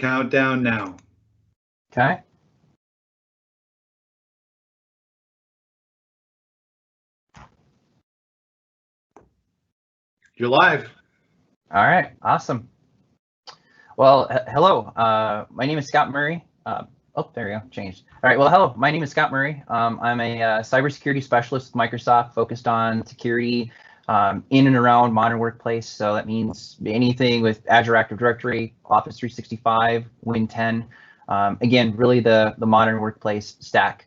Countdown now. Okay. You're live. All right. Awesome. Well, hello. My name is Scott Murray. There we go. Changed. All right. Well, hello. My name is Scott Murray. I'm a cybersecurity specialist with Microsoft, focused on security in and around modern workplace. So that means anything with Azure Active Directory, Office 365, Win 10. Again, really the modern workplace stack.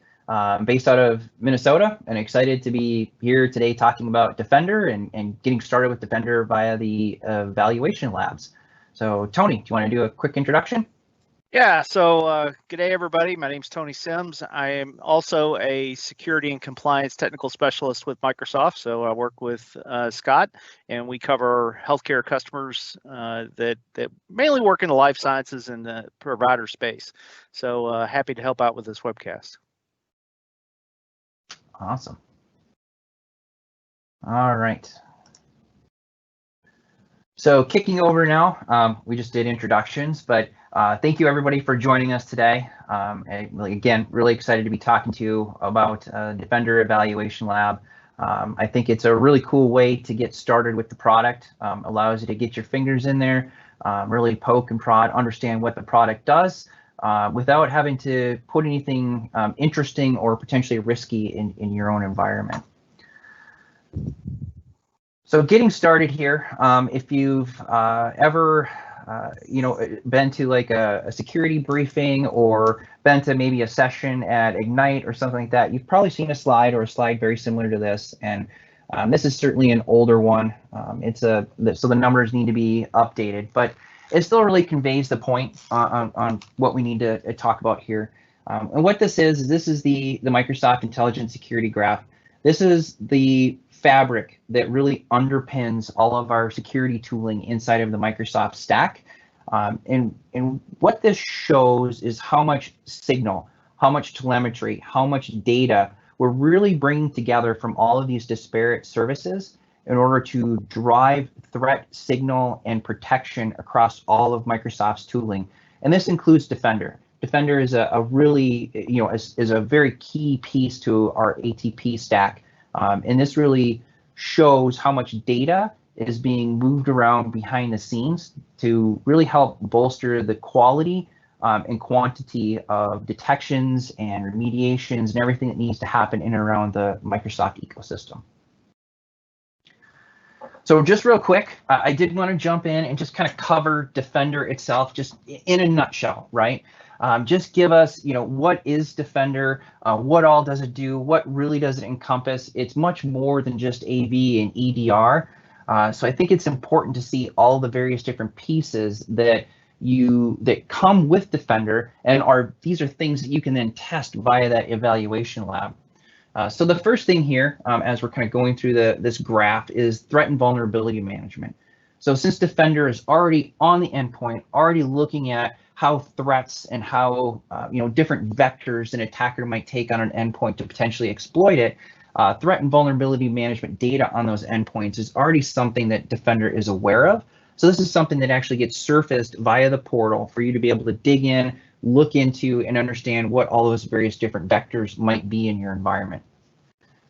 Based out of Minnesota, and excited to be here today talking about Defender and getting started with Defender via the evaluation labs. So Tony, do you want to do a quick introduction? Yeah, so good day, everybody. My name is Tony Sims. I am also a security and compliance technical specialist with Microsoft. So I work with Scott, and we cover healthcare customers that mainly work in the life sciences and the provider space. So happy to help out with this webcast. Awesome. All right. So kicking over now, we just did introductions, but thank you everybody for joining us today. Again, really excited to be talking to you about Defender Evaluation Lab. I think it's a really cool way to get started with the product. Allows you to get your fingers in there, really poke and prod, understand what the product does, without having to put anything interesting or potentially risky in your own environment. So getting started here, if you've ever been to like a security briefing or been to maybe a session at Ignite or something like that, you've probably seen a slide very similar to this, and this is certainly an older one. So the numbers need to be updated, but it still really conveys the point on what we need to talk about here. And what this is the Microsoft Intelligent Security Graph. This is the fabric that really underpins all of our security tooling inside of the Microsoft stack. And what this shows is how much signal, how much telemetry, how much data we're really bringing together from all of these disparate services in order to drive threat signal and protection across all of Microsoft's tooling. And this includes Defender. Defender is a really, is a very key piece to our ATP stack. And this really shows how much data is being moved around behind the scenes to really help bolster the quality and quantity of detections and remediations and everything that needs to happen in and around the Microsoft ecosystem. So just real quick, I did want to jump in and just kind of cover Defender itself, just in a nutshell, right? Just give us, what is Defender? What all does it do? What really does it encompass? It's much more than just AV and EDR. So I think it's important to see all the various different pieces that come with Defender, and these are things that you can then test via that evaluation lab. So the first thing here, as we're kind of going through this graph, is threat and vulnerability management. So since Defender is already on the endpoint, already looking at how threats and how different vectors an attacker might take on an endpoint to potentially exploit it, threat and vulnerability management data on those endpoints is already something that Defender is aware of. So this is something that actually gets surfaced via the portal for you to be able to dig in, look into, and understand what all those various different vectors might be in your environment.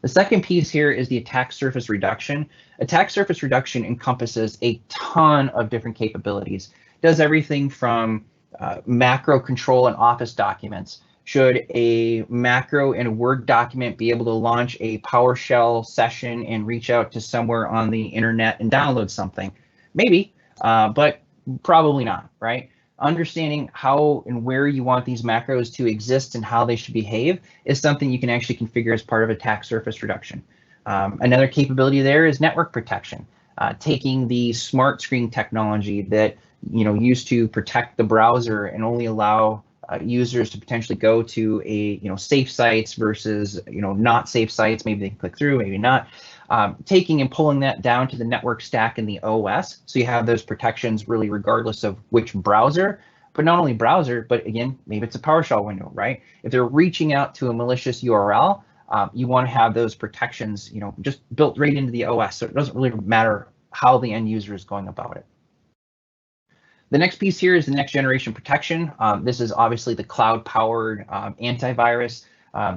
The second piece here is the attack surface reduction. Attack surface reduction encompasses a ton of different capabilities. It does everything from macro control in Office documents. Should a macro in a Word document be able to launch a PowerShell session and reach out to somewhere on the internet and download something? Maybe, but probably not, right? Understanding how and where you want these macros to exist and how they should behave is something you can actually configure as part of attack surface reduction. Another capability there is network protection, taking the smart screen technology that used to protect the browser and only allow users to potentially go to safe sites versus not safe sites. Maybe they can click through, maybe not. Taking and pulling that down to the network stack in the OS, so you have those protections really regardless of which browser, but not only browser, but again, maybe it's a PowerShell window, right? If they're reaching out to a malicious URL, you want to have those protections, just built right into the OS, so it doesn't really matter how the end user is going about it. The next piece here is the next generation protection. This is obviously the cloud-powered antivirus.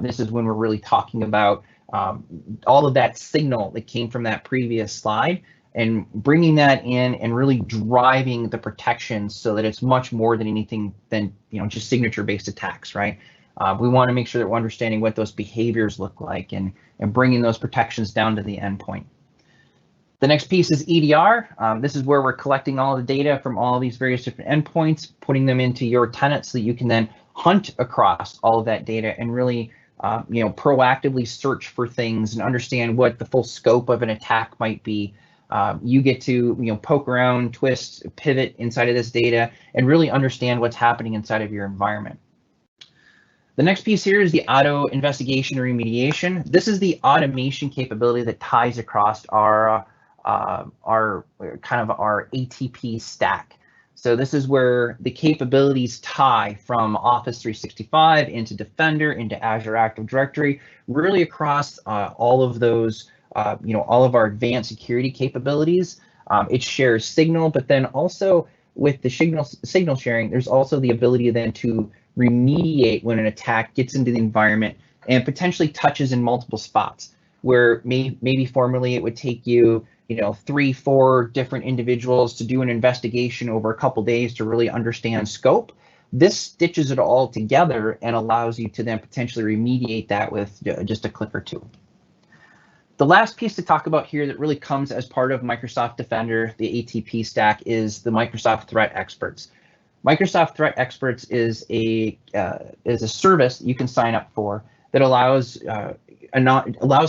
This is when we're really talking about all of that signal that came from that previous slide and bringing that in and really driving the protection so that it's much more than anything than just signature-based attacks, right? We want to make sure that we're understanding what those behaviors look like and bringing those protections down to the endpoint. The next piece is EDR. This is where we're collecting all the data from all these various different endpoints, putting them into your tenant so that you can then hunt across all of that data and really proactively search for things and understand what the full scope of an attack might be. You get to poke around, twist, pivot inside of this data and really understand what's happening inside of your environment. The next piece here is the auto investigation and remediation. This is the automation capability that ties across our ATP stack. So this is where the capabilities tie from Office 365 into Defender, into Azure Active Directory, really across all of those, all of our advanced security capabilities. It shares signal, but then also with the signal sharing, there's also the ability then to remediate when an attack gets into the environment and potentially touches in multiple spots, where maybe formerly it would take you 3-4 different individuals to do an investigation over a couple days to really understand scope. This stitches it all together and allows you to then potentially remediate that with just a click or two. The last piece to talk about here that really comes as part of Microsoft Defender, the ATP stack, is the Microsoft Threat Experts. Microsoft Threat Experts is a service you can sign up for that allows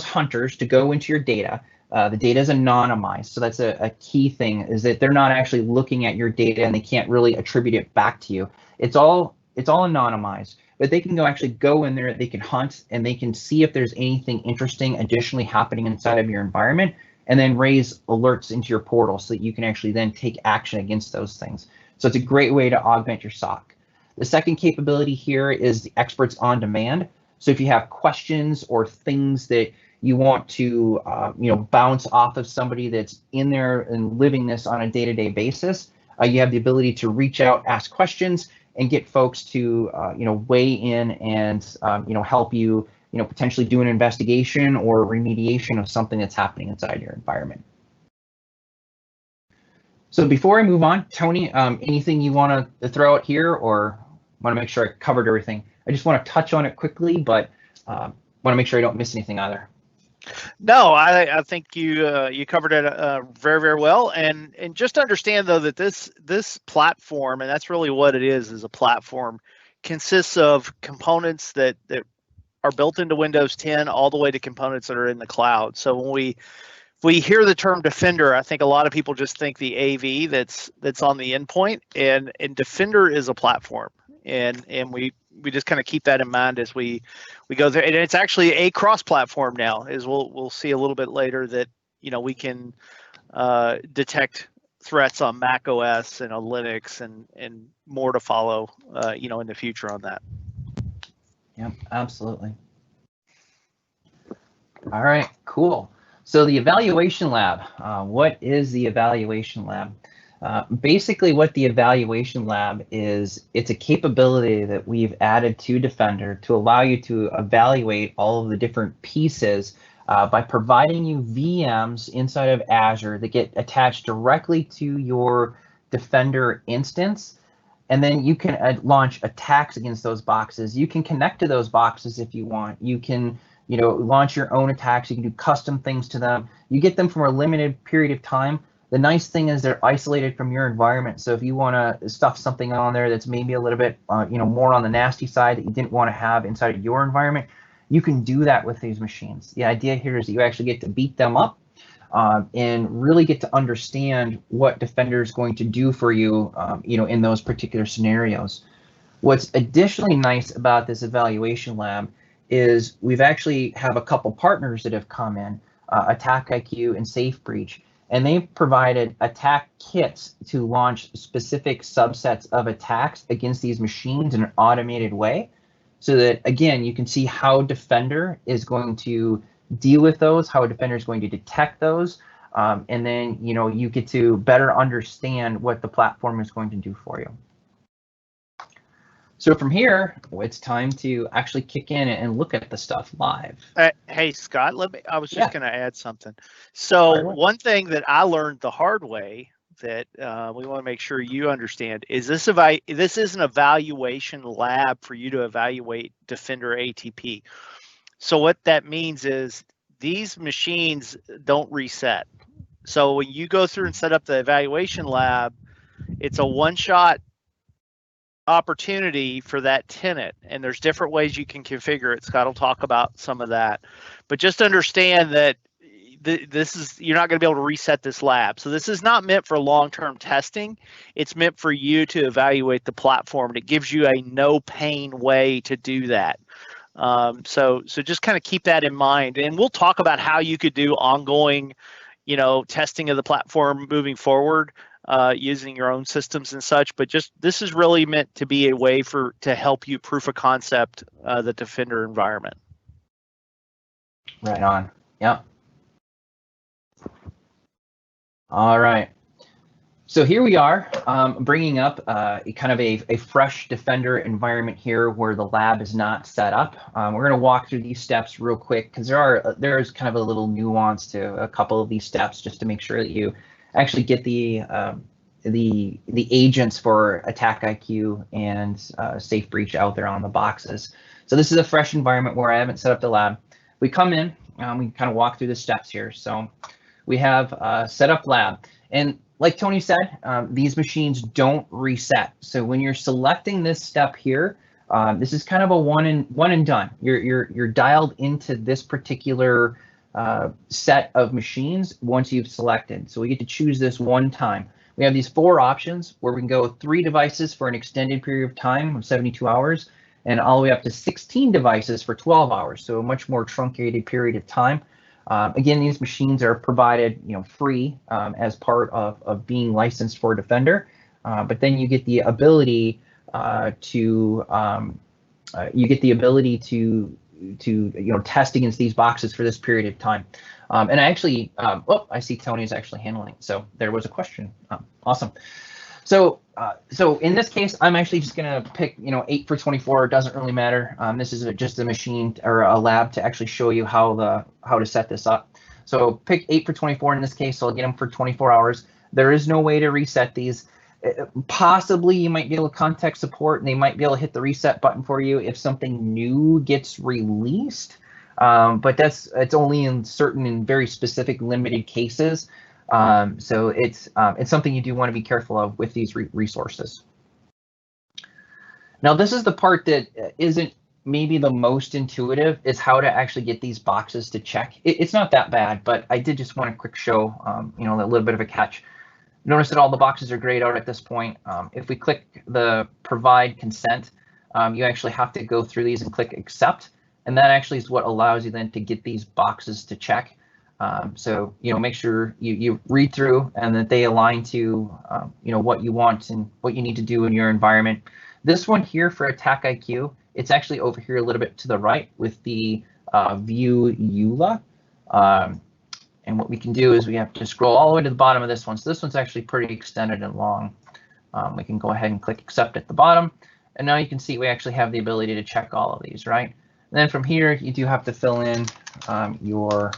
hunters to go into your data. The data is anonymized, so that's a key thing, is that they're not actually looking at your data and they can't really attribute it back to you. It's all anonymized, but they can actually go in there, they can hunt, and they can see if there's anything interesting additionally happening inside of your environment, and then raise alerts into your portal so that you can actually then take action against those things. So it's a great way to augment your SOC. The second capability here is the Experts on Demand. So if you have questions or things that you want to bounce off of somebody that's in there and living this on a day-to-day basis, you have the ability to reach out, ask questions, and get folks to weigh in and help you potentially do an investigation or remediation of something that's happening inside your environment. So before I move on, Tony, anything you want to throw out here, or want to make sure I covered everything? I just want to touch on it quickly, but want to make sure I don't miss anything either. No, I think you covered it very, very well, and just understand though that this platform, and that's really what it is a platform, consists of components that are built into Windows 10 all the way to components that are in the cloud. So when we hear the term Defender, I think a lot of people just think the AV that's on the endpoint, and Defender is a platform, and we just kind of keep that in mind as we go there. And it's actually a cross-platform now, as we'll see a little bit later, that we can detect threats on Mac OS and on Linux and more to follow in the future on that. Yeah, absolutely. All right, cool. So the evaluation lab, what is the evaluation lab? Basically what the evaluation lab is, it's a capability that we've added to Defender to allow you to evaluate all of the different pieces by providing you VMs inside of Azure that get attached directly to your Defender instance. And then you can launch attacks against those boxes. You can connect to those boxes if you want. You can launch your own attacks. You can do custom things to them. You get them for a limited period of time. The nice thing is they're isolated from your environment. So if you want to stuff something on there that's maybe a little bit, more on the nasty side that you didn't want to have inside of your environment, you can do that with these machines. The idea here is that you actually get to beat them up and really get to understand what Defender is going to do for you, in those particular scenarios. What's additionally nice about this evaluation lab is we've actually have a couple partners that have come in, Attack IQ and SafeBreach, and they've provided attack kits to launch specific subsets of attacks against these machines in an automated way, so that, again, you can see how Defender is going to deal with those, how Defender is going to detect those, and then you get to better understand what the platform is going to do for you. So from here, it's time to actually kick in and look at the stuff live. Hey, Scott, I was just going to add something. So one thing that I learned the hard way that we want to make sure you understand is this is an evaluation lab for you to evaluate Defender ATP. So what that means is these machines don't reset. So when you go through and set up the evaluation lab, it's a one-shot opportunity for that tenant, and there's different ways you can configure it. Scott will talk about some of that, but just understand that you're not going to be able to reset this lab. So this is not meant for long-term testing. It's meant for you to evaluate the platform, and it gives you a no pain way to do that. So just kind of keep that in mind, and we'll talk about how you could do ongoing, testing of the platform moving forward, using your own systems and such. But just this is really meant to be a way to help you proof of concept the Defender environment. Right on. Yep. All right. So here we are, bringing up kind of a fresh Defender environment here where the lab is not set up. We're going to walk through these steps real quick because there is kind of a little nuance to a couple of these steps just to make sure that you actually get the agents for attack IQ and safe breach out there on the boxes. So this is a fresh environment where I haven't set up the lab. We come in, we kind of walk through the steps here. So we have set up lab, and like Tony said, these machines don't reset. So when you're selecting this step here, this is kind of a one and done. You're dialed into this particular set of machines once you've selected. So we get to choose this one time. We have these 4 options where we can go 3 devices for an extended period of time of 72 hours, and all the way up to 16 devices for 12 hours. So a much more truncated period of time. Again, these machines are provided, free as part of being licensed for Defender, but then you get the ability to test against these boxes for this period of time. And I actually, I see Tony is actually handling. So there was a question. Awesome. So in this case, I'm actually just gonna pick 8 for 24. It doesn't really matter. This is just a machine or a lab to actually show you how to set this up. So pick 8 for 24 in this case. So I'll get them for 24 hours. There is no way to reset these. Possibly you might be able to contact support and they might be able to hit the reset button for you if something new gets released. But it's only in certain and very specific limited cases. So it's something you do want to be careful of with these resources. Now, this is the part that isn't maybe the most intuitive, is how to actually get these boxes to check. It's not that bad, but I did just want to quick show, a little bit of a catch. Notice that all the boxes are grayed out at this point. If we click the provide consent, you actually have to go through these and click accept. And that actually is what allows you then to get these boxes to check. So, make sure you read through and that they align to, what you want and what you need to do in your environment. This one here for attack IQ, it's actually over here a little bit to the right with the view EULA. And what we can do is we have to scroll all the way to the bottom of this one. So this one's actually pretty extended and long. We can go ahead and click accept at the bottom. And now you can see we actually have the ability to check all of these, right? And then from here, you do have to fill in your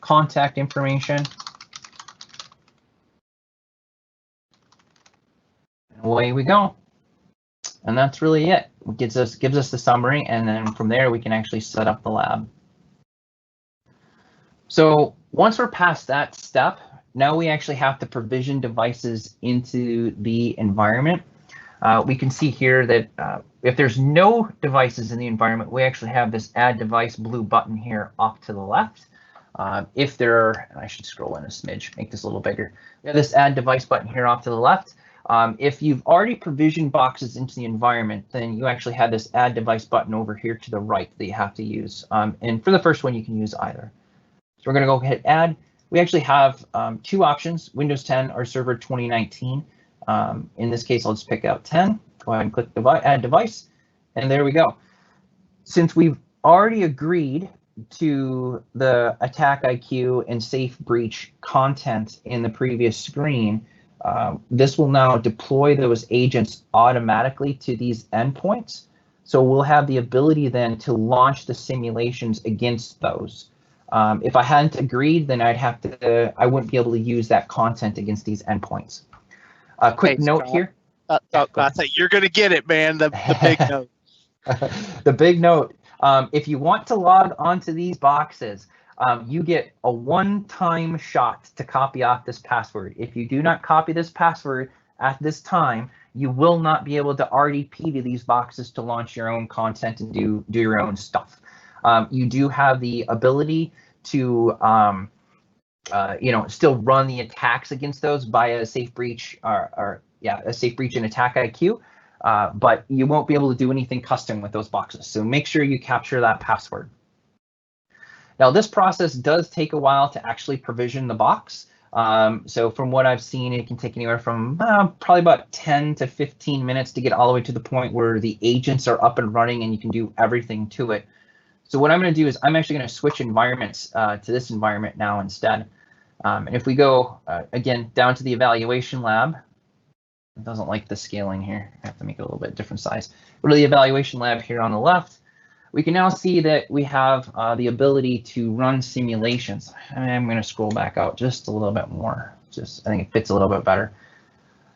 contact information. And away we go. And that's really it. It gives us the summary, and then from there we can actually set up the lab. So once we're past that step, now we actually have to provision devices into the environment. We can see here that if there's no devices in the environment, we actually have this add device blue button here off to the left. If there are, I should scroll in a smidge, make this a little bigger. We have this add device button here off to the left. If you've already provisioned boxes into the environment, then you actually have this add device button over here to the right that you have to use. And for the first one, you can use either. So we're going to go hit add. We actually have 2 options, Windows 10 or Server 2019. In this case, I'll just pick out 10. Go ahead and click add device, and there we go. Since we've already agreed to the attack IQ and safe breach content in the previous screen, this will now deploy those agents automatically to these endpoints. So we'll have the ability then to launch the simulations against those. If I hadn't agreed, then I wouldn't be able to use that content against these endpoints. A quick note Scott, here. I thought you're going to get it, man. The big note. The big note. If you want to log onto these boxes, you get a one-time shot to copy off this password. If you do not copy this password at this time, you will not be able to RDP to these boxes to launch your own content and do your own stuff. You do have the ability to still run the attacks against those via a safe breach a safe breach and attack IQ, but you won't be able to do anything custom with those boxes. So make sure you capture that password. Now this process does take a while to actually provision the box. So from what I've seen, it can take anywhere from probably about 10 to 15 minutes to get all the way to the point where the agents are up and running and you can do everything to it. So what I'm going to do is I'm actually going to switch environments to this environment now instead. And if we go again down to the evaluation lab, it doesn't like the scaling here. I have to make it a little bit different size. Go to the evaluation lab here on the left. We can now see that we have the ability to run simulations. I'm going to scroll back out just a little bit more. I think it fits a little bit better.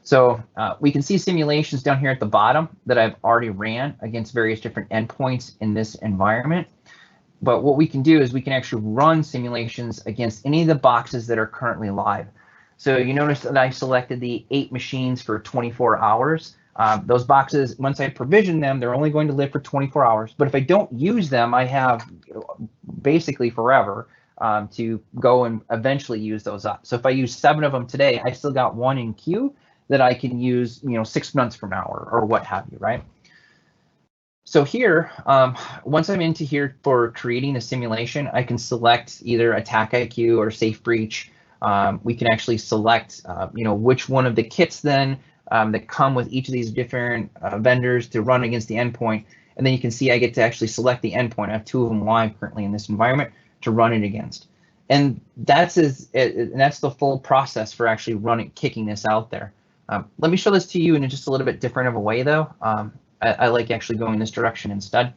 So we can see simulations down here at the bottom that I've already ran against various different endpoints in this environment. But what we can do is we can actually run simulations against any of the boxes that are currently live. So you notice that I selected the 8 machines for 24 hours. Those boxes, once I provision them, they're only going to live for 24 hours. But if I don't use them, I have basically forever to go and eventually use those up. So if I use 7 of them today, I still got 1 in queue that I can use, 6 months from now or what have you, right? So here, once I'm into here for creating a simulation, I can select either attack IQ or safe breach. We can actually select, which one of the kits then that come with each of these different vendors to run against the endpoint. And then you can see I get to actually select the endpoint. I have 2 of them live currently in this environment to run it against. And that's the full process for actually kicking this out there. Let me show this to you in just a little bit different of a way though. I like actually going this direction instead.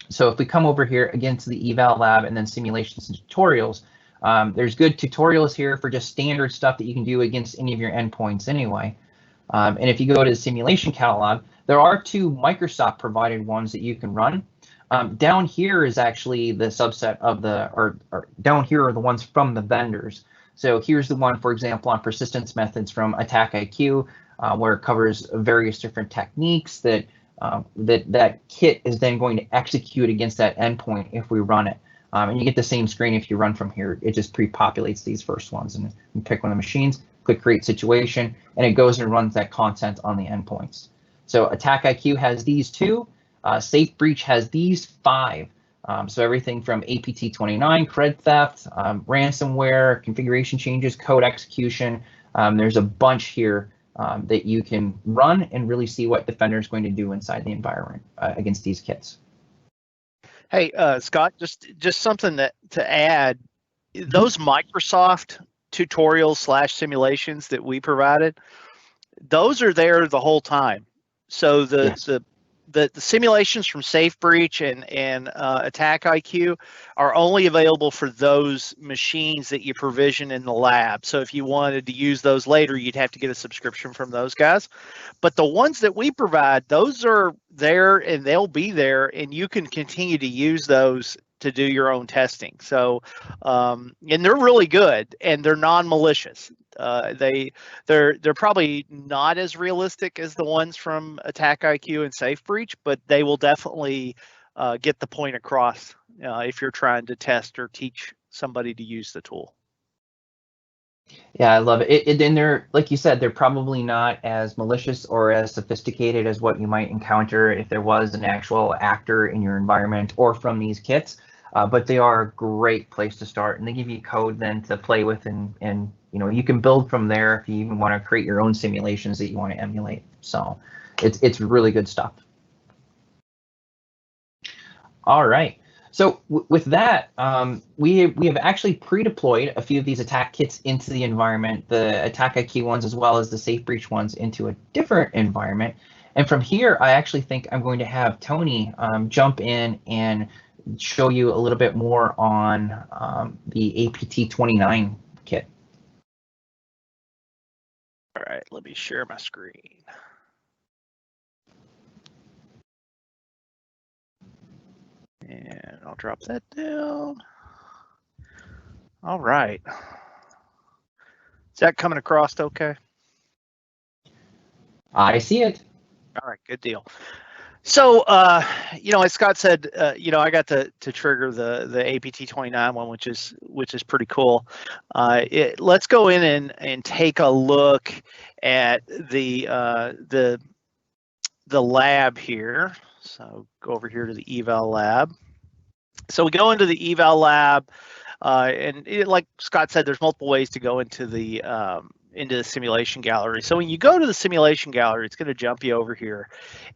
So if we come over here again to the eval lab and then simulations and tutorials, there's good tutorials here for just standard stuff that you can do against any of your endpoints anyway. And if you go to the simulation catalog, there are 2 Microsoft provided ones that you can run. Down here is actually the subset of or down here are the ones from the vendors. So here's the one, for example, on persistence methods from Attack IQ, where it covers various different techniques that kit is then going to execute against that endpoint if we run it. And you get the same screen if you run from here. It just pre-populates these first ones, and you pick one of the machines, click create situation, and it goes and runs that content on the endpoints. So Attack IQ has these 2. Safe Breach has these 5. So everything from APT29, cred theft, ransomware, configuration changes, code execution. There's a bunch here that you can run and really see what Defender is going to do inside the environment against these kits. Hey, Scott, just something to add. Those Microsoft tutorials / simulations that we provided, those are there the whole time. So the simulations from Safe Breach and Attack IQ are only available for those machines that you provision in the lab. So if you wanted to use those later, you'd have to get a subscription from those guys. But the ones that we provide, those are there and they'll be there, and you can continue to use those to do your own testing. So, and they're really good and they're non-malicious. They're probably not as realistic as the ones from Attack IQ and Safe Breach, but they will definitely get the point across if you're trying to test or teach somebody to use the tool. Yeah, I love it. And they're, like you said, they're probably not as malicious or as sophisticated as what you might encounter if there was an actual actor in your environment or from these kits. But they are a great place to start, and they give you code then to play with, and you can build from there if you even want to create your own simulations that you want to emulate. So it's really good stuff. All right. So with that, we have actually pre-deployed a few of these attack kits into the environment, the Attack IQ ones as well as the Safe Breach ones into a different environment. And from here, I actually think I'm going to have Tony jump in and show you a little bit more on the APT29 kit. All right, let me share my screen. And I'll drop that down. All right. Is that coming across okay? I see it. All right, good deal. So, as Scott said, I got to trigger the APT29 one, which is pretty cool. Let's go in and take a look at the lab here. So go over here to the eval lab. So we go into the eval lab, like Scott said, there's multiple ways to go into the simulation gallery. So when you go to the simulation gallery, it's going to jump you over here.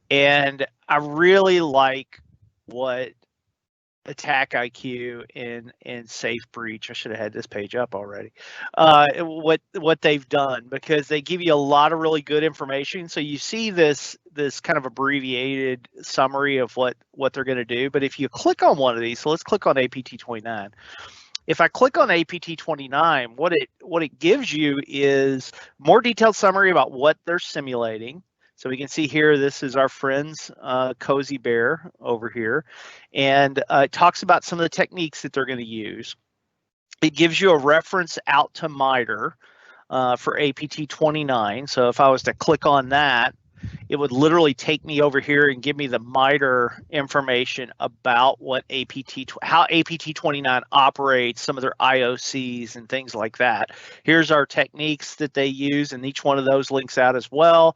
And I really like what Attack IQ and Safe Breach, I should have had this page up already, what they've done, because they give you a lot of really good information. So you see this kind of abbreviated summary of what they're going to do. But if you click on one of these, so let's click on APT29. If I click on APT29, what it gives you is more detailed summary about what they're simulating. So we can see here, this is our friend's Cozy Bear over here, and it talks about some of the techniques that they're going to use. It gives you a reference out to MITRE for APT29. So if I was to click on that, it would literally take me over here and give me the MITRE information about what how APT29 operates, some of their IOCs and things like that. Here's our techniques that they use, and each one of those links out as well.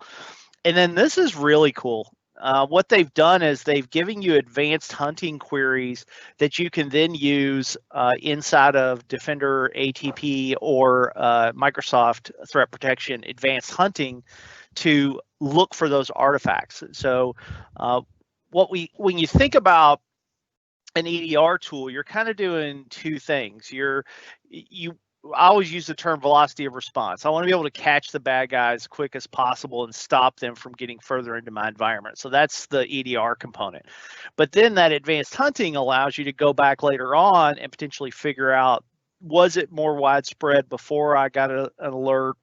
And then this is really cool. What they've done is they've given you advanced hunting queries that you can then use inside of Defender ATP or Microsoft Threat Protection Advanced Hunting to look for those artifacts. So when you think about an EDR tool, you're kind of doing two things. I always use the term velocity of response. I want to be able to catch the bad guys as quick as possible and stop them from getting further into my environment. So that's the EDR component. But then that advanced hunting allows you to go back later on and potentially figure out, was it more widespread before I got an alert?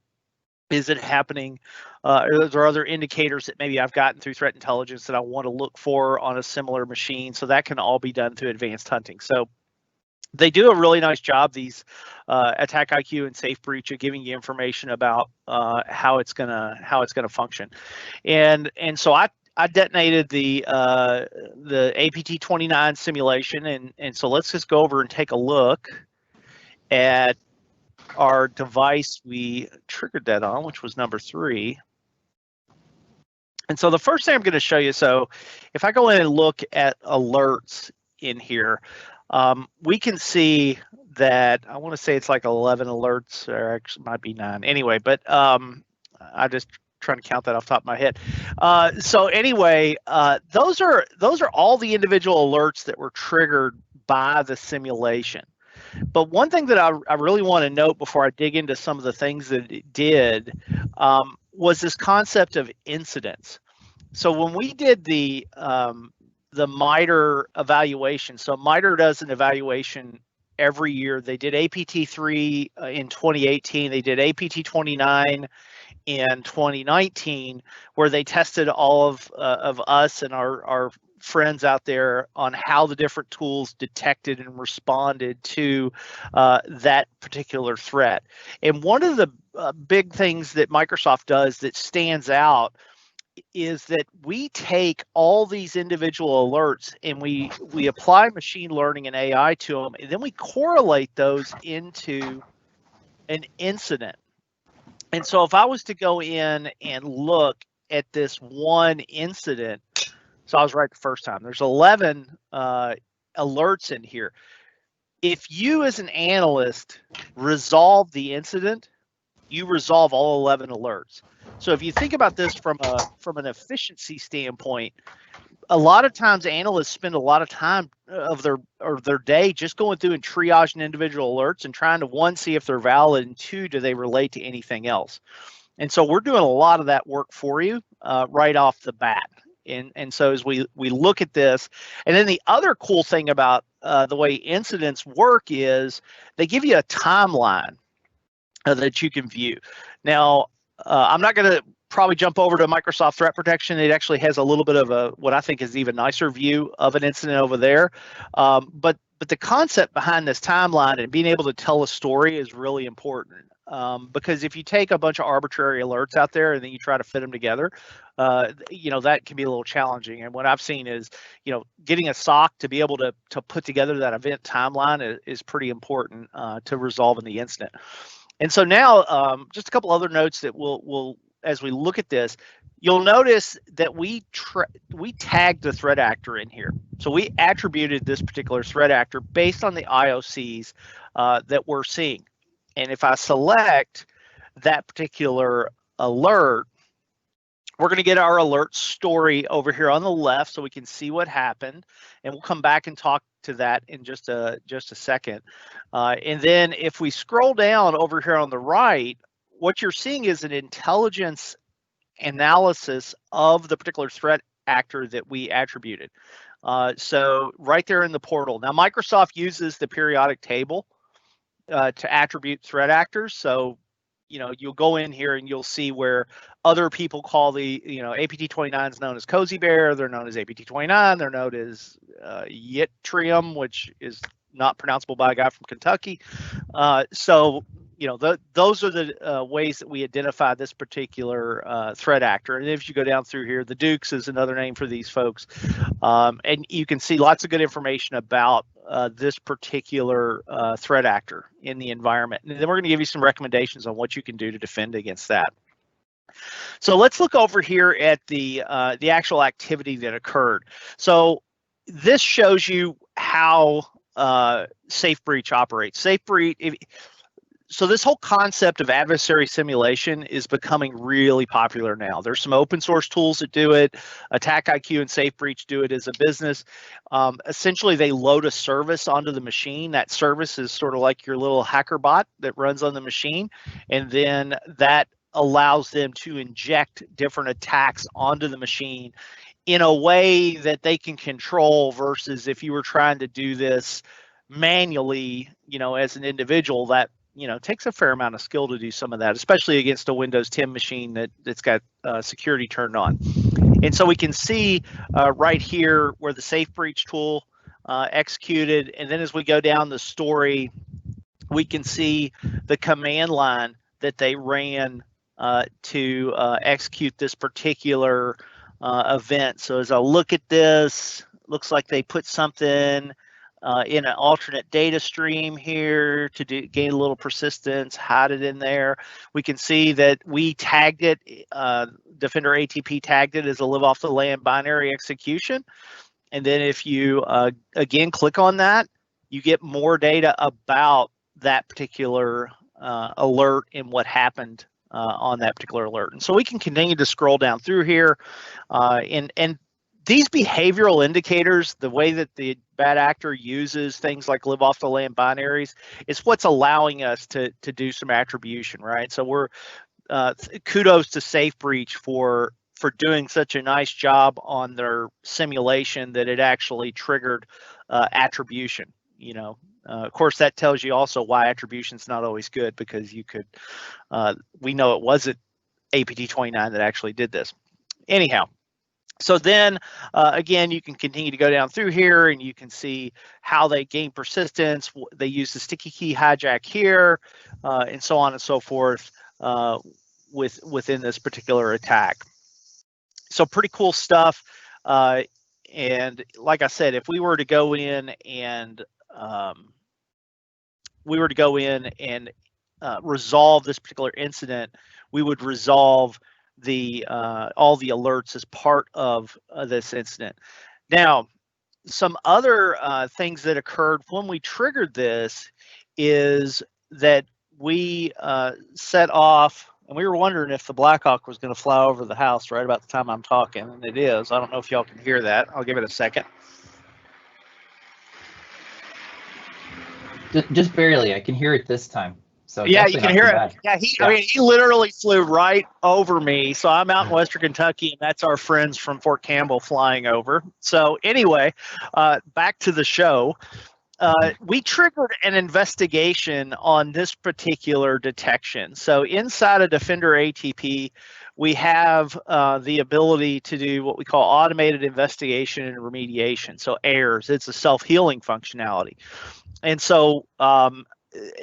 Is it happening? Are there other indicators that maybe I've gotten through threat intelligence that I want to look for on a similar machine? So that can all be done through advanced hunting. So they do a really nice job, these Attack IQ and Safe Breach, of giving you information about how it's gonna function. And so I detonated the APT29 simulation, and so let's just go over and take a look at our device we triggered that on, which was number 3. And so the first thing I'm going to show you, so if I go in and look at alerts in here, we can see that, I want to say it's like 11 alerts, or actually might be 9 anyway, but I just trying to count that off the top of my head. So anyway, those are all the individual alerts that were triggered by the simulation. But one thing that I really want to note before I dig into some of the things that it did was this concept of incidents. So when we did the MITRE evaluation, so MITRE does an evaluation every year. They did APT3 in 2018. They did APT29 in 2019, where they tested all of us and our friends out there on how the different tools detected and responded to that particular threat. And one of the big things that Microsoft does that stands out is that we take all these individual alerts and we apply machine learning and AI to them, and then we correlate those into an incident. And so if I was to go in and look at this one incident, so I was right the first time, there's 11 alerts in here. If you as an analyst resolve the incident, you resolve all 11 alerts. So if you think about this from an efficiency standpoint, a lot of times analysts spend a lot of time of their day just going through and triaging individual alerts and trying to, one, see if they're valid, and two, do they relate to anything else. And so we're doing a lot of that work for you right off the bat. And so as we look at this, and then the other cool thing about the way incidents work is they give you a timeline that you can view. Now, I'm not going to probably jump over to Microsoft Threat Protection. It actually has a little bit of a, what I think is even nicer view of an incident over there. But the concept behind this timeline and being able to tell a story is really important. Because if you take a bunch of arbitrary alerts out there and then you try to fit them together, that can be a little challenging. And what I've seen is, getting a SOC to be able to put together that event timeline is pretty important to resolving the incident. And so now, just a couple other notes that we'll as we look at this, you'll notice that we tagged the threat actor in here. So we attributed this particular threat actor based on the IOCs that we're seeing. And if I select that particular alert, we're going to get our alert story over here on the left so we can see what happened. And we'll come back and talk to that in just a second. And then if we scroll down over here on the right, what you're seeing is an intelligence analysis of the particular threat actor that we attributed. So right there in the portal. Now, Microsoft uses the periodic table to attribute threat actors. So, you'll go in here and you'll see where other people call the, APT29 is known as Cozy Bear. They're known as APT29. They're known as Yttrium, which is not pronounceable by a guy from Kentucky. So, those are the ways that we identify this particular threat actor. And if you go down through here, the Dukes is another name for these folks. And you can see lots of good information about this particular threat actor in the environment. And then we're going to give you some recommendations on what you can do to defend against that. So let's look over here at the actual activity that occurred. So this shows you how safe breach operates. Safe breach. So this whole concept of adversary simulation is becoming really popular now. There's some open source tools that do it. Attack IQ and Safe Breach do it as a business. Essentially, they load a service onto the machine. That service is sort of like your little hacker bot that runs on the machine. And then that allows them to inject different attacks onto the machine in a way that they can control, versus if you were trying to do this manually, as an individual, that takes a fair amount of skill to do some of that, especially against a Windows 10 machine that's got security turned on. And so we can see right here where the Safe Breach tool executed. And then as we go down the story, we can see the command line that they ran to execute this particular event. So as I look at this, looks like they put something in an alternate data stream here to gain a little persistence, hide it in there. We can see that we tagged it, Defender ATP tagged it as a live off the land binary execution. And then if you, again, click on that, you get more data about that particular alert and what happened on that particular alert. And so we can continue to scroll down through here and these behavioral indicators, the way that the bad actor uses things like live off the land binaries, is what's allowing us to do some attribution, right? So we're kudos to Safe Breach for doing such a nice job on their simulation that it actually triggered attribution. Of course, that tells you also why attribution is not always good, because you could, we know it wasn't APT29 that actually did this. Anyhow. So then, again, you can continue to go down through here and you can see how they gain persistence. They use the sticky key hijack here, and so on and so forth within this particular attack. So pretty cool stuff. And like I said, if we were to go in and resolve this particular incident, we would resolve all the alerts as part of this incident. Now, some other things that occurred when we triggered this is that we set off and we were wondering if the Black Hawk was going to fly over the house right about the time I'm talking, and it is. I don't know if y'all can hear that. I'll give it a second. Just barely. I can hear it this time. So Yeah, it's you actually can not hear too it. bad. Yeah, I mean, he literally flew right over me. So I'm out in Western Kentucky, and that's our friends from Fort Campbell flying over. So anyway, back to the show. We triggered an investigation on this particular detection. So inside of Defender ATP, we have the ability to do what we call automated investigation and remediation. So AIRS, it's a self-healing functionality. And so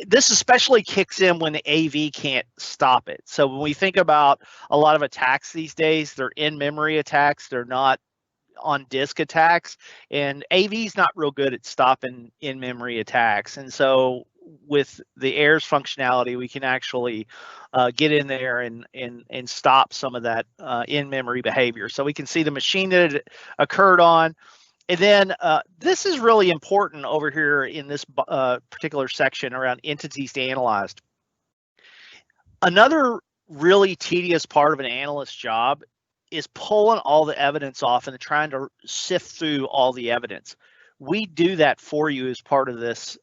this especially kicks in when the AV can't stop it. So when we think about a lot of attacks these days, they're in-memory attacks. They're not on disk attacks, and AV is not real good at stopping in-memory attacks. And so with the AIRS functionality, we can actually get in there and stop some of that in-memory behavior. So we can see the machine that it occurred on. And then this is really important over here in this particular section around entities to analyze. Another really tedious part of an analyst's job is pulling all the evidence off and trying to sift through all the evidence. We do that for you as part of this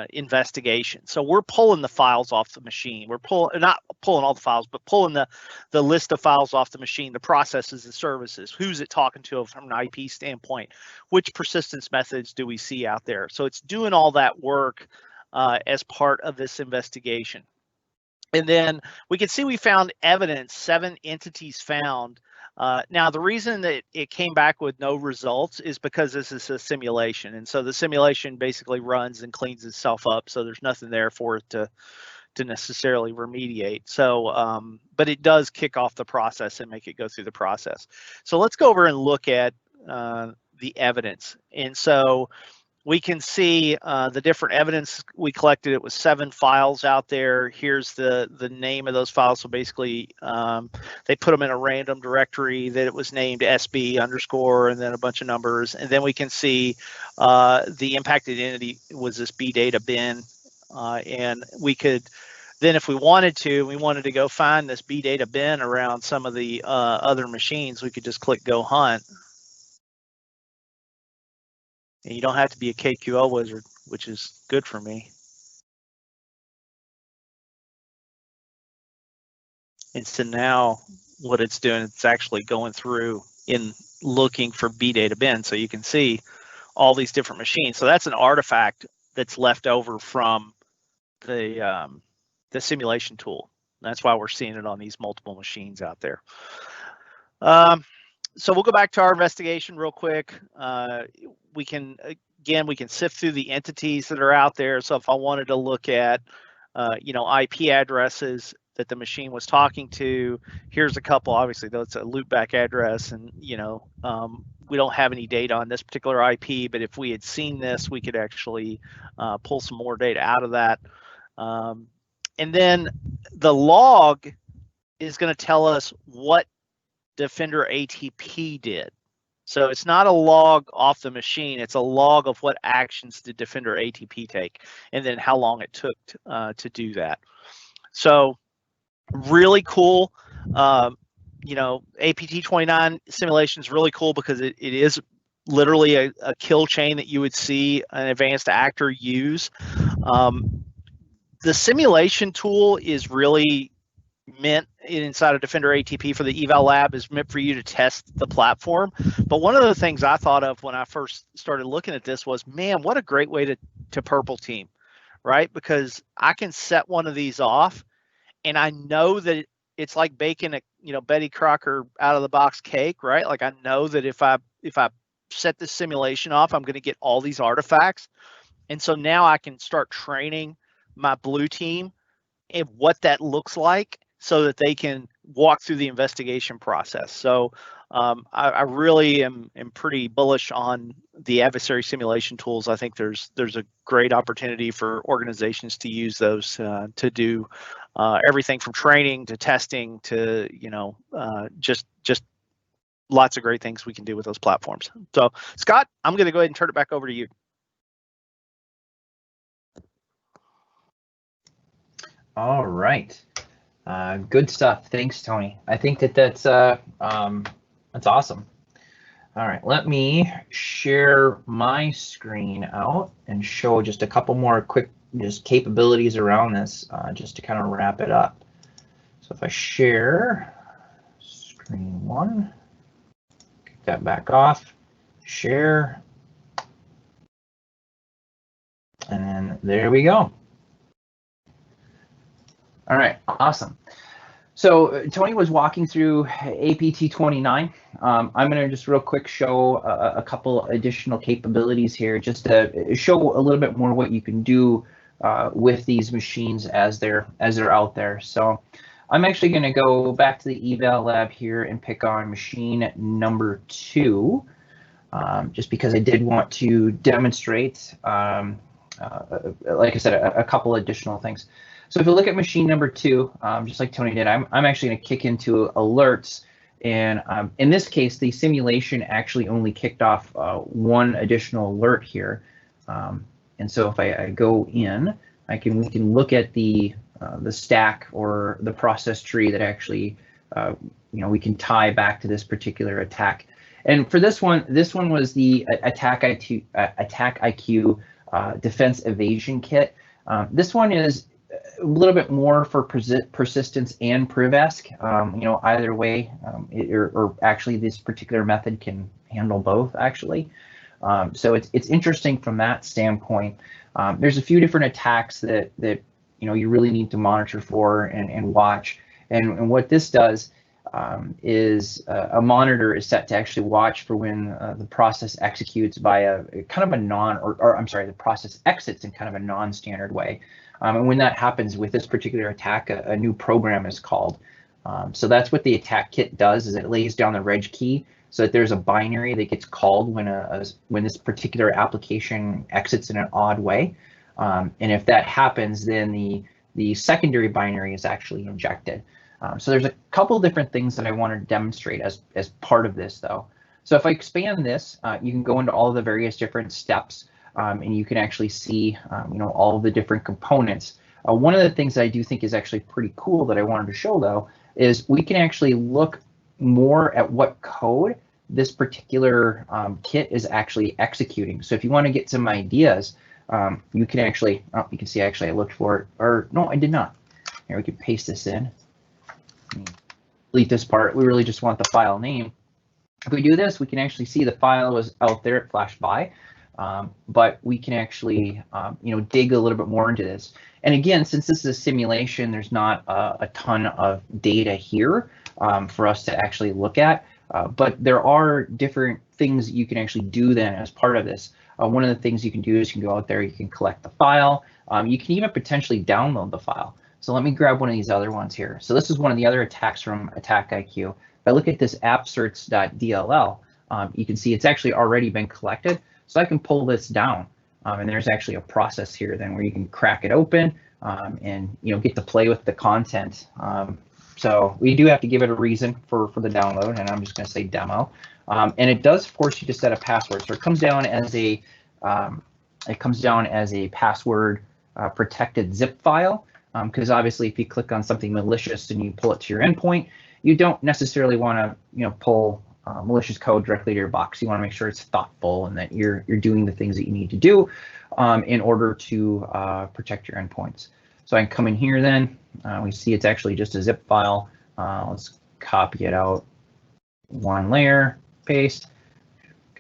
investigation. So we're pulling the files off the machine. We're not pulling all the files, but pulling the list of files off the machine, the processes, the services, who's it talking to from an IP standpoint, which persistence methods do we see out there. So it's doing all that work as part of this investigation. And then we can see we found evidence, 7 entities found. Now, the reason that it came back with no results is because this is a simulation. And so the simulation basically runs and cleans itself up. So there's nothing there for it to necessarily remediate. So, but it does kick off the process and make it go through the process. So let's go over and look at the evidence. And so we can see the different evidence we collected. It was 7 files out there. Here's the name of those files. So basically, they put them in a random directory that it was named SB underscore and then a bunch of numbers. And then we can see the impacted entity was this B data bin. And we could then, if we wanted to go find this B data bin around some of the other machines, we could just click Go Hunt. And you don't have to be a KQL wizard, which is good for me. And so now what it's doing, it's actually going through in looking for B data bin. So you can see all these different machines. So that's an artifact that's left over from the simulation tool. That's why we're seeing it on these multiple machines out there. So we'll go back to our investigation real quick. We can sift through the entities that are out there. So if I wanted to look at, IP addresses that the machine was talking to, here's a couple. Obviously, that's a loopback address, and we don't have any data on this particular IP. But if we had seen this, we could actually pull some more data out of that. And then the log is going to tell us what Defender ATP did. So it's not a log off the machine, it's a log of what actions did Defender ATP take and then how long it took to do that. So really cool. APT29 simulation is really cool because it is literally a kill chain that you would see an advanced actor use. The simulation tool is really meant inside of Defender ATP for the eval lab is meant for you to test the platform. But one of the things I thought of when I first started looking at this was, man, what a great way to purple team, right? Because I can set one of these off and I know that it's like baking a Betty Crocker out of the box cake, right? Like I know that if I set this simulation off, I'm going to get all these artifacts. And so now I can start training my blue team and what that looks like so that they can walk through the investigation process. So I really am pretty bullish on the adversary simulation tools. I think there's a great opportunity for organizations to use those to do everything from training to testing to just lots of great things we can do with those platforms. So Scott, I'm going to go ahead and turn it back over to you. All right. Good stuff. Thanks, Tony. I think that's awesome. All right, let me share my screen out and show just a couple more quick just capabilities around this, just to kind of wrap it up. So if I share screen one, kick that back off, share, and then there we go. All right, awesome. So Tony was walking through APT 29. I'm going to just real quick show a couple additional capabilities here, just to show a little bit more what you can do with these machines as they're out there. So I'm actually going to go back to the eval lab here and pick on machine number 2, just because I did want to demonstrate, like I said, a couple additional things. So if you look at machine number 2, just like Tony did, I'm actually going to kick into alerts. And in this case, the simulation actually only kicked off one additional alert here. And so if I go in, we can look at the stack or the process tree that actually we can tie back to this particular attack. And for this one was the attack IQ defense evasion kit. This one is a little bit more for persistence and privask. Either way, or actually this particular method can handle both actually. So it's interesting from that standpoint. There's a few different attacks that you really need to monitor for and watch. And what this does is a monitor is set to actually watch for when the process executes by a kind of a the process exits in kind of a non-standard way. And when that happens with this particular attack, a new program is called. So that's what the attack kit does, is it lays down the reg key so that there's a binary that gets called when this particular application exits in an odd way. And if that happens, then the secondary binary is actually injected. So there's a couple different things that I want to demonstrate as part of this, though. So if I expand this, you can go into all the various different steps. And you can actually see, all the different components. One of the things that I do think is actually pretty cool that I wanted to show, though, is we can actually look more at what code this particular kit is actually executing. So if you want to get some ideas, you can actually, you can see actually I looked for it, or no, I did not. Here, we can paste this in. Delete this part. We really just want the file name. If we do this, we can actually see the file was out there, it flashed by. But we can actually, dig a little bit more into this. And again, since this is a simulation, there's not a ton of data here for us to actually look at. But there are different things you can actually do then as part of this. One of the things you can do is you can go out there, you can collect the file. You can even potentially download the file. So let me grab one of these other ones here. So this is one of the other attacks from Attack IQ. If I look at this appcerts.dll, you can see it's actually already been collected. So I can pull this down, and there's actually a process here then where you can crack it open and get to play with the content. So we do have to give it a reason for the download, and I'm just going to say demo. And it does force you to set a password. So it comes down as a password protected zip file, because obviously if you click on something malicious and you pull it to your endpoint, you don't necessarily want to pull malicious code directly to your box. You want to make sure it's thoughtful and that you're doing the things that you need to do in order to protect your endpoints. So I can come in here then. We see it's actually just a zip file. Let's copy it out, one layer, paste,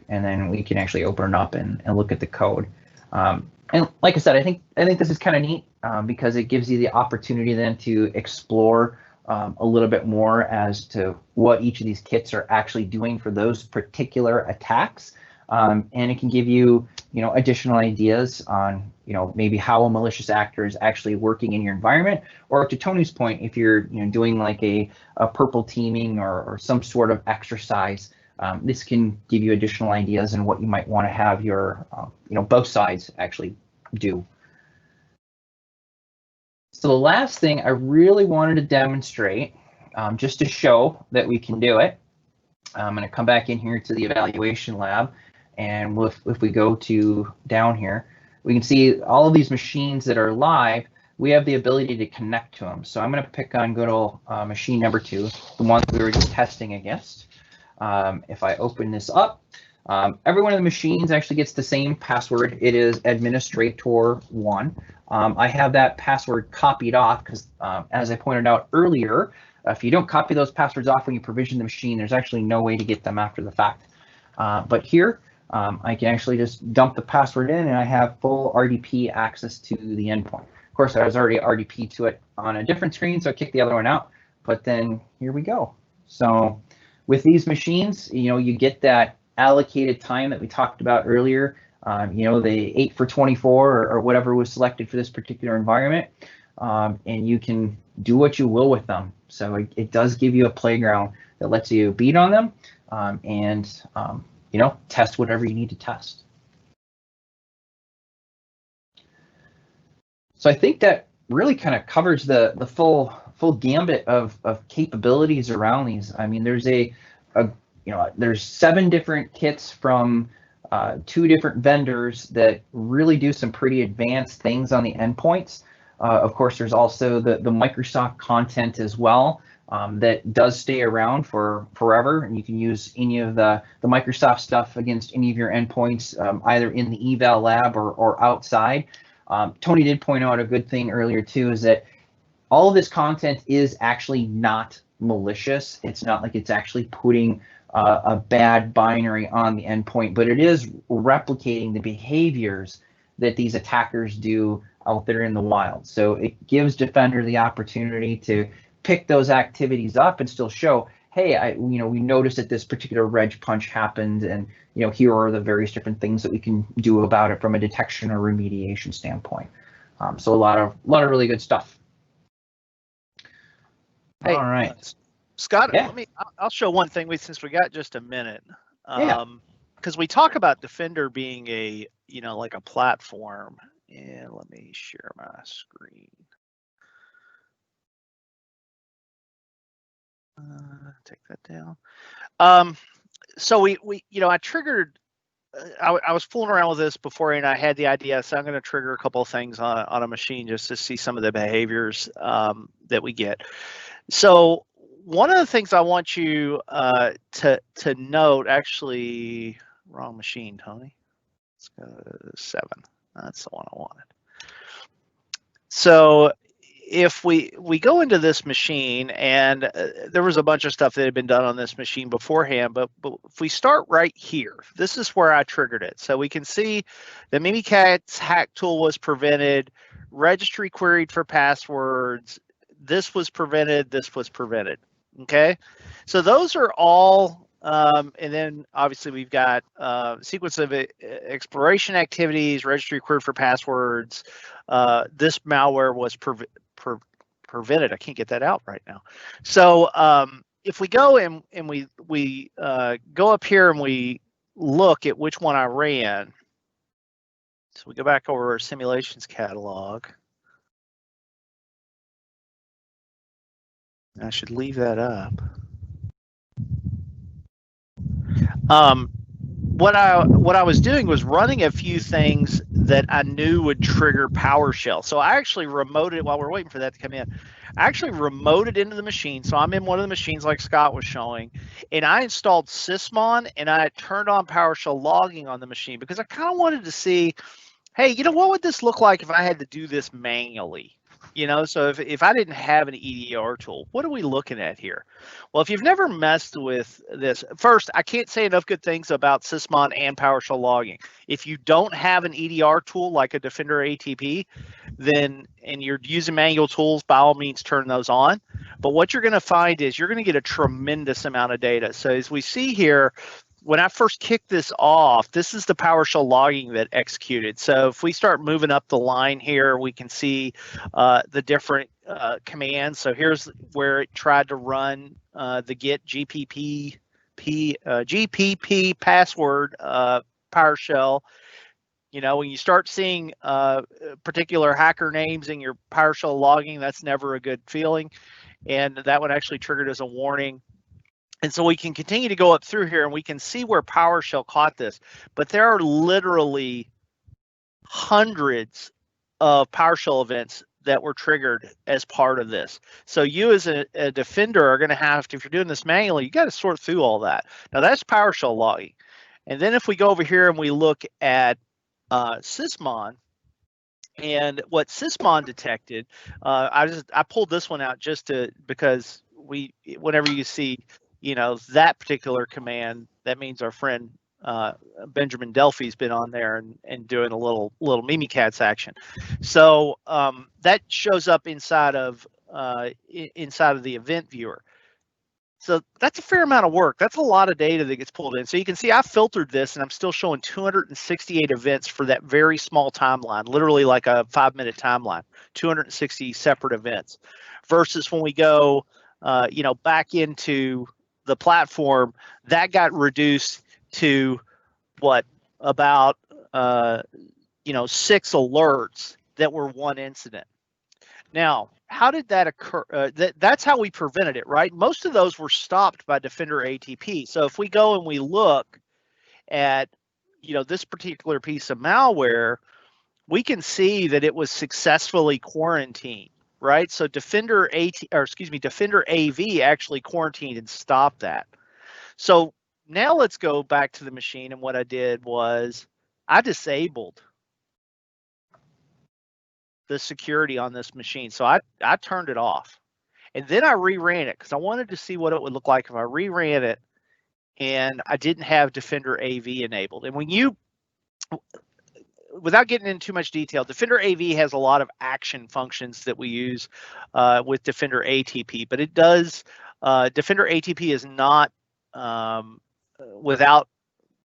and then we can actually open it up and look at the code. And like I said, I think this is kind of neat because it gives you the opportunity then to explore a little bit more as to what each of these kits are actually doing for those particular attacks. And it can give you, additional ideas on, maybe how a malicious actor is actually working in your environment, or to Tony's point, if you're, doing like a purple teaming or some sort of exercise, this can give you additional ideas on what you might want to have your, both sides actually do. So the last thing I really wanted to demonstrate, just to show that we can do it, I'm going to come back in here to the evaluation lab, and if we go to down here, we can see all of these machines that are live. we have the ability to connect to them. So I'm going to pick on good old machine number 2, the one we were just testing against. If I open this up, every one of the machines actually gets the same password. It is administrator1. I have that password copied off because, as I pointed out earlier, if you don't copy those passwords off when you provision the machine, there's actually no way to get them after the fact. But here, I can actually just dump the password in and I have full RDP access to the endpoint. Of course, I was already RDP to it on a different screen, so I kicked the other one out. But then here we go. So with these machines, you get that allocated time that we talked about earlier. The 8 for 24 or whatever was selected for this particular environment, and you can do what you will with them. So it does give you a playground that lets you beat on them and test whatever you need to test. So I think that really kind of covers the full gambit of capabilities around these. I mean, there's there's 7 different kits from 2 different vendors that really do some pretty advanced things on the endpoints. Of course, there's also the Microsoft content as well that does stay around for forever, and you can use any of the Microsoft stuff against any of your endpoints, either in the eval lab or outside. Tony did point out a good thing earlier too, is that all of this content is actually not malicious. It's not like it's actually putting a bad binary on the endpoint, but it is replicating the behaviors that these attackers do out there in the wild. So it gives Defender the opportunity to pick those activities up and still show, hey, we noticed that this particular reg punch happened, and here are the various different things that we can do about it from a detection or remediation standpoint. So a lot of really good stuff. Hey, all right, Scott. Yeah. I'll show one thing since we got just a minute. Yeah. Because we talk about Defender being a like a platform. And let me share my screen. Take that down. So I triggered. I was fooling around with this before, and I had the idea. So I'm going to trigger a couple of things on a machine just to see some of the behaviors that we get. So one of the things I want you to note, actually, wrong machine, Tony. Let's go to 7. That's the one I wanted. So if we go into this machine, and there was a bunch of stuff that had been done on this machine beforehand, but if we start right here, this is where I triggered it. So we can see the Mimikatz hack tool was prevented, registry queried for passwords, this was prevented, this was prevented. Okay, so those are all, and then obviously we've got sequence of exploration activities, registry queried for passwords. This malware was prevented. I can't get that out right now. So if we go and we go up here and we look at which one I ran, so we go back over our simulations catalog. I should leave that up. What I was doing was running a few things that I knew would trigger PowerShell. So I actually remoted it while we're waiting for that to come in. I actually remoted into the machine. So I'm in one of the machines like Scott was showing, and I installed Sysmon and I turned on PowerShell logging on the machine because I kind of wanted to see, hey, what would this look like if I had to do this manually? So if I didn't have an EDR tool, what are we looking at here? Well, if you've never messed with this, first, I can't say enough good things about Sysmon and PowerShell logging. If you don't have an EDR tool like a Defender ATP, and you're using manual tools, by all means, turn those on. But what you're going to find is you're going to get a tremendous amount of data. So as we see here, when I first kicked this off, this is the PowerShell logging that executed. So if we start moving up the line here, we can see the different commands. So here's where it tried to run the get GPP password PowerShell. When you start seeing particular hacker names in your PowerShell logging, that's never a good feeling. And that one actually triggered as a warning. And so we can continue to go up through here and we can see where PowerShell caught this. But there are literally hundreds of PowerShell events that were triggered as part of this. So you as a defender are going to have to, if you're doing this manually, you got to sort through all that. Now that's PowerShell logging. And then if we go over here and we look at Sysmon, and what Sysmon detected, I pulled this one out just because whenever you see, that particular command, that means our friend Benjamin Delphi's been on there and doing a little Mimikatz action. So that shows up inside of the event viewer. So that's a fair amount of work. That's a lot of data that gets pulled in. So you can see I filtered this and I'm still showing 268 events for that very small timeline, literally like a 5-minute timeline, 260 separate events. Versus when we go, back into the platform, that got reduced to what, about 6 alerts that were one incident. Now, how did that occur? That's how we prevented it, right? Most of those were stopped by Defender ATP. So if we go and we look at, this particular piece of malware, we can see that it was successfully quarantined, right? So Defender AV actually quarantined and stopped that. So now let's go back to the machine, and what I did was I disabled the security on this machine. So I turned it off, and then I reran it because I wanted to see what it would look like if I reran it and I didn't have Defender AV enabled. And when you, without getting into too much detail, Defender AV has a lot of action functions that we use with Defender ATP, but it does, Defender ATP is not without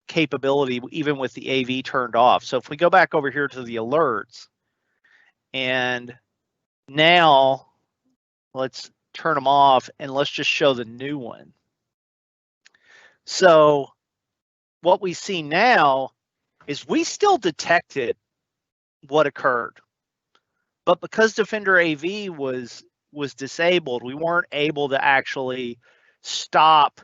capability even with the AV turned off. So if we go back over here to the alerts, and now let's turn them off and let's just show the new one. So what we see now is we still detected what occurred, but because Defender AV was disabled, we weren't able to actually stop,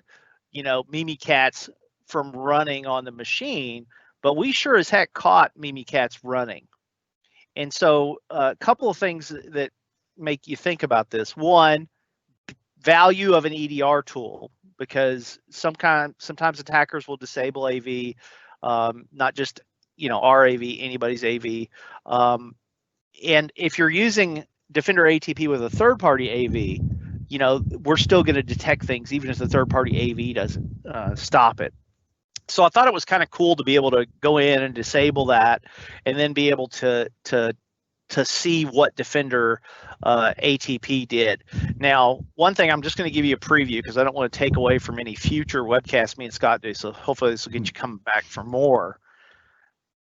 Mimikatz from running on the machine, but we sure as heck caught Mimikatz running. And so a couple of things that make you think about this. One, value of an EDR tool, because sometimes attackers will disable AV, not just our AV, anybody's AV. And if you're using Defender ATP with a third-party AV, we're still going to detect things even if the third-party AV doesn't stop it. So I thought it was kind of cool to be able to go in and disable that, and then be able to see what Defender ATP did. Now, one thing, I'm just going to give you a preview because I don't want to take away from any future webcasts me and Scott do. So hopefully this will get you coming back for more.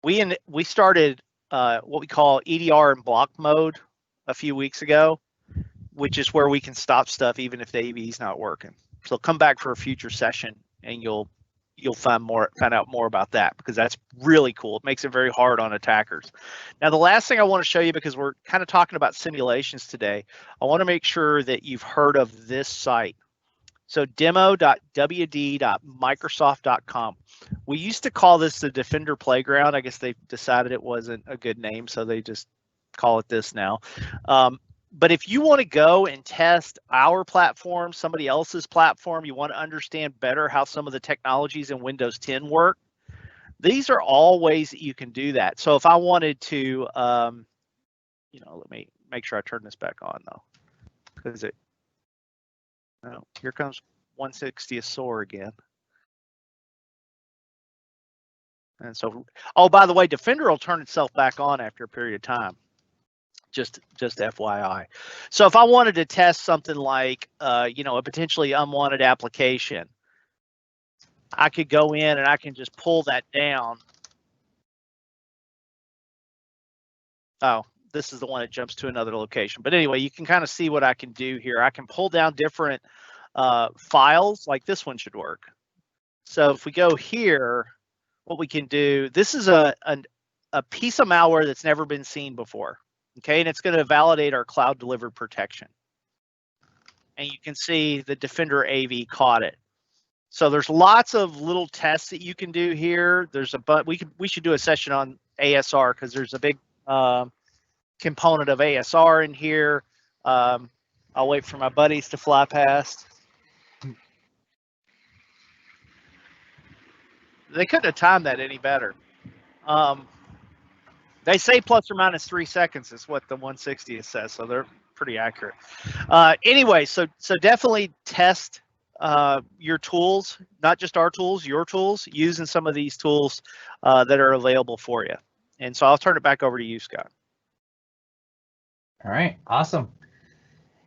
We started what we call EDR in block mode a few weeks ago, which is where we can stop stuff even if the AV is not working. So come back for a future session and you'll find out more about that, because that's really cool. It makes it very hard on attackers. Now, the last thing I want to show you, because we're kind of talking about simulations today, I want to make sure that you've heard of this site. So demo.wd.microsoft.com. We used to call this the Defender Playground. I guess they decided it wasn't a good name, so they just call it this now. But if you want to go and test our platform, somebody else's platform, you want to understand better how some of the technologies in Windows 10 work, these are all ways that you can do that. So if I wanted to, let me make sure I turn this back on though, because here comes 160th SOAR again. And so, oh, by the way, Defender will turn itself back on after a period of time. Just FYI. So if I wanted to test something like, a potentially unwanted application, I could go in and I can just pull that down. Oh, this is the one that jumps to another location. But anyway, you can kind of see what I can do here. I can pull down different files, like this one should work. So if we go here, what we can do, this is a piece of malware that's never been seen before. Okay, and it's going to validate our cloud delivered protection. And you can see the Defender AV caught it. So there's lots of little tests that you can do here. There's we should do a session on ASR because there's a big component of ASR in here. I'll wait for my buddies to fly past. They couldn't have timed that any better. They say plus or minus 3 seconds is what the 160 says, so they're pretty accurate. Anyway, so definitely test your tools, not just our tools, your tools, using some of these tools that are available for you. And so I'll turn it back over to you, Scott. All right, awesome.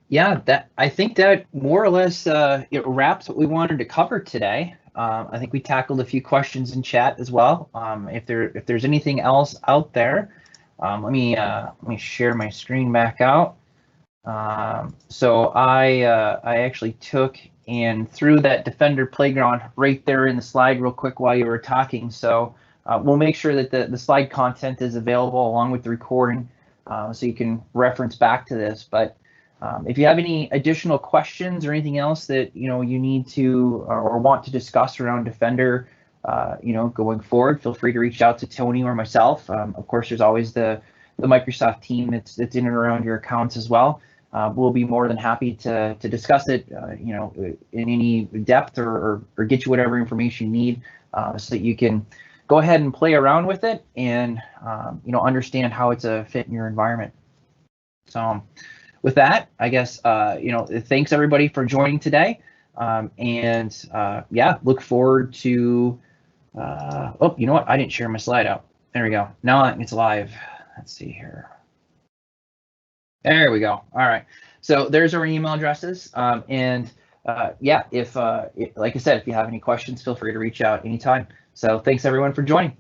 Yeah, I think that more or less it wraps what we wanted to cover today. I think we tackled a few questions in chat as well. If there's anything else out there, let me share my screen back out. So I actually took and threw that Defender playground right there in the slide real quick while you were talking. So we'll make sure that the slide content is available along with the recording, so you can reference back to this. But if you have any additional questions or anything else that you need to or want to discuss around Defender, going forward, feel free to reach out to Tony or myself. Of course, there's always the Microsoft team that's in and around your accounts as well. We'll be more than happy to discuss it, in any depth or get you whatever information you need, so that you can go ahead and play around with it and understand how it's a fit in your environment. So with that, I guess thanks everybody for joining today, and look forward to. Oh, you know what? I didn't share my slide out. There we go. Now it's live. Let's see here. There we go. All right. So there's our email addresses. If like I said, if you have any questions, feel free to reach out anytime. So thanks everyone for joining.